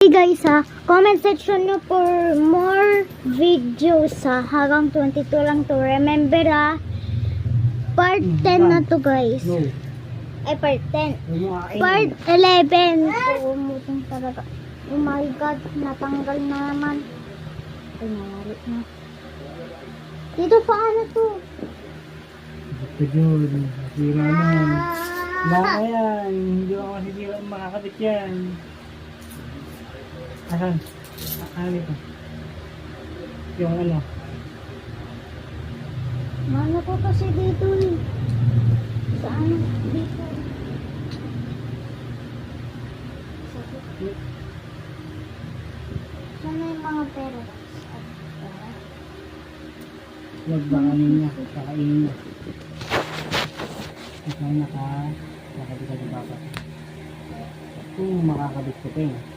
Hey guys comment section nyo for more videos hanggang 22 lang to. Remember part 10 na to guys. No. Ay part 10. Part 11. So, umutong talaga. Oh my god, natanggal na naman. Ay, nawari na. Dito paano to? Ito yun. Sira na yan. Baka yan. Hindi ako masisira. Makakabit yan. Asan? Ano ito? Yung ano? Mana ko kasi dito eh. Saan? Dito. Sakit. Sana yung mga pera. Huwag bakanin niya. Kakainin niya. Ito nakakabit ka sa papa. Kung makakabit ko pa eh.